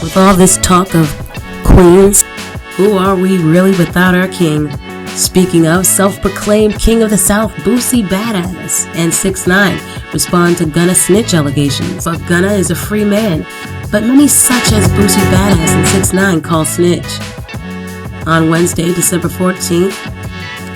With all this talk of queens, who are we really without our king? Speaking of, self-proclaimed king of the South, Boosie Badass and 6IX9INE respond to Gunna snitch allegations. But Gunna is a free man, but many such as Boosie Badass and 6IX9INE call snitch. On Wednesday, December 14th,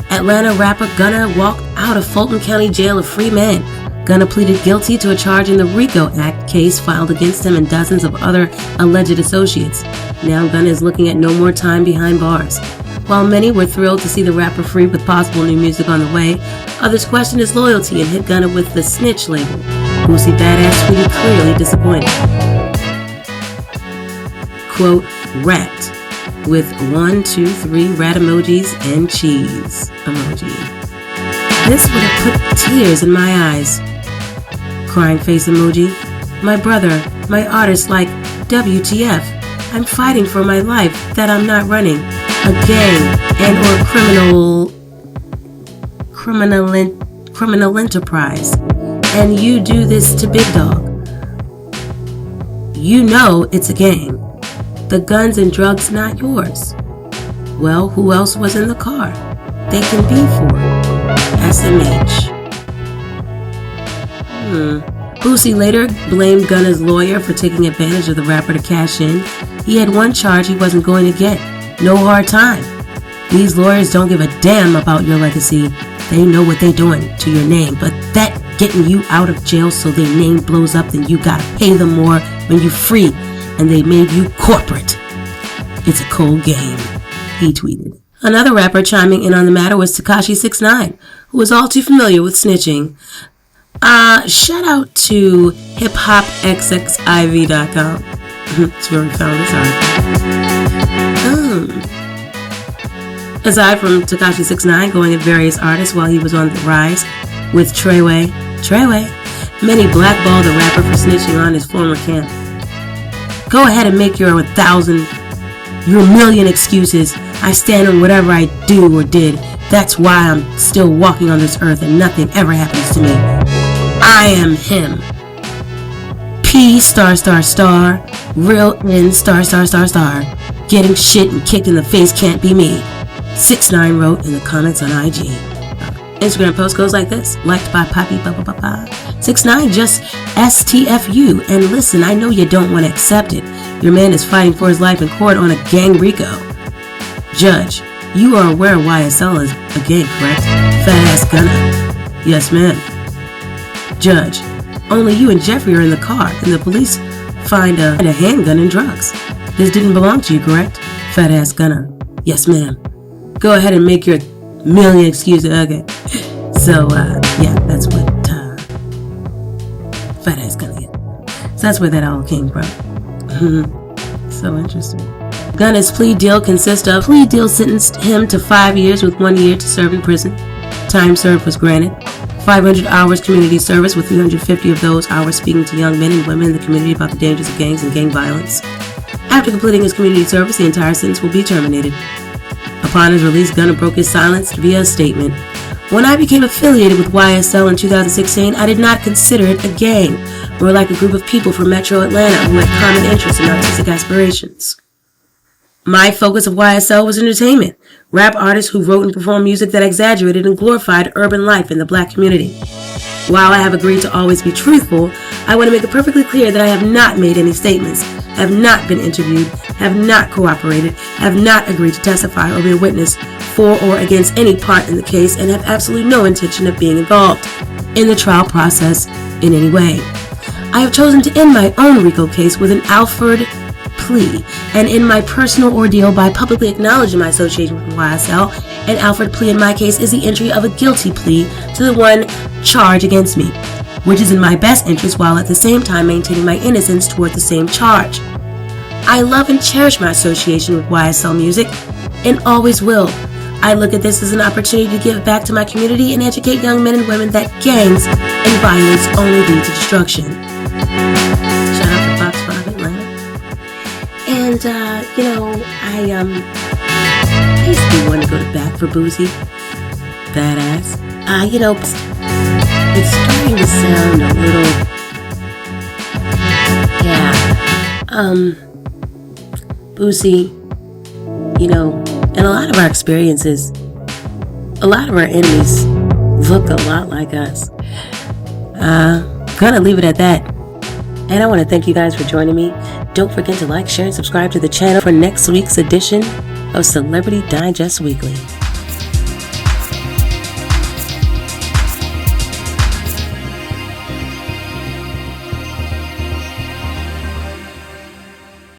Atlanta rapper Gunna walked out of Fulton County Jail a free man. Gunna pleaded guilty to a charge in the RICO Act case filed against him and dozens of other alleged associates. Now Gunna is looking at no more time behind bars. While many were thrilled to see the rapper free with possible new music on the way, others questioned his loyalty and hit Gunna with the snitch label. Boosie Badass tweeted clearly disappointed. Quote, rat, with 1, 2, 3 rat emojis and cheese emoji. This would have put tears in my eyes. Crying face emoji. My brother, my artist like, WTF, I'm fighting for my life that I'm not running a gang and or criminal enterprise, and you do this to Big Dog. You know it's a gang. The guns and drugs not yours. Well, who else was in the car? They can be for SMH. Boosie later blamed Gunna's lawyer for taking advantage of the rapper to cash in. He had one charge he wasn't going to get. No hard time. These lawyers don't give a damn about your legacy. They know what they're doing to your name, but that getting you out of jail so their name blows up, then you gotta pay them more when you're free, and they made you corporate. It's a cold game, he tweeted. Another rapper chiming in on the matter was Tekashi 6IX9INE, who was all too familiar with snitching. Shout out to hiphopxxiv.com. That's where we found this article. Aside from Tekashi 6IX9INE going at various artists while he was on the rise with Treyway, many blackballed the rapper for snitching on his former camp. Go ahead and make your 1,000, your million excuses. I stand on whatever I do or did. That's why I'm still walking on this earth and nothing ever happens to me. I am him. P***, real N***, getting shit and kicked in the face can't be me. 6IX9INE wrote in the comments on IG. Instagram post goes like this, liked by Poppy 6IX9INE just STFU, and listen, I know you don't want to accept it. Your man is fighting for his life in court on a gang RICO. Judge, you are aware YSL is a gang, correct? Fat ass Gunna. Yes, ma'am. Judge, only you and Jeffrey are in the car, and the police find a handgun and drugs. This didn't belong to you, correct? Fat ass Gunna. Yes, ma'am. Go ahead and make your million excuses. Okay. So, yeah, that's what fat ass Gunna get. So that's where that all came from. So interesting. Gunna's plea deal sentenced him to 5 years with 1 year to serve in prison. Time served was granted. 500 hours community service, with 350 of those hours speaking to young men and women in the community about the dangers of gangs and gang violence. After completing his community service, the entire sentence will be terminated. Upon his release, Gunna broke his silence via a statement. When I became affiliated with YSL in 2016, I did not consider it a gang. We were like a group of people from Metro Atlanta who had common interests and artistic aspirations. My focus of YSL was entertainment. Rap artists who wrote and performed music that exaggerated and glorified urban life in the black community. While I have agreed to always be truthful, I want to make it perfectly clear that I have not made any statements, have not been interviewed, have not cooperated, have not agreed to testify or be a witness for or against any part in the case, and have absolutely no intention of being involved in the trial process in any way. I have chosen to end my own RICO case with an Alford plea, and in my personal ordeal by publicly acknowledging my association with YSL. An Alford plea in my case is the entry of a guilty plea to the one charge against me, which is in my best interest while at the same time maintaining my innocence toward the same charge. I love and cherish my association with YSL Music, and always will. I look at this as an opportunity to give back to my community and educate young men and women that gangs and violence only lead to destruction. Shout out to Fox 5 Atlanta. And, I used to be one to go to bat for Boosie. Badass. It's starting to sound a little, Boosie, you know, and a lot of our experiences, a lot of our enemies look a lot like us. Gonna leave it at that. And I want to thank you guys for joining me. Don't forget to like, share, and subscribe to the channel for next week's edition of Celebrity Digest Weekly.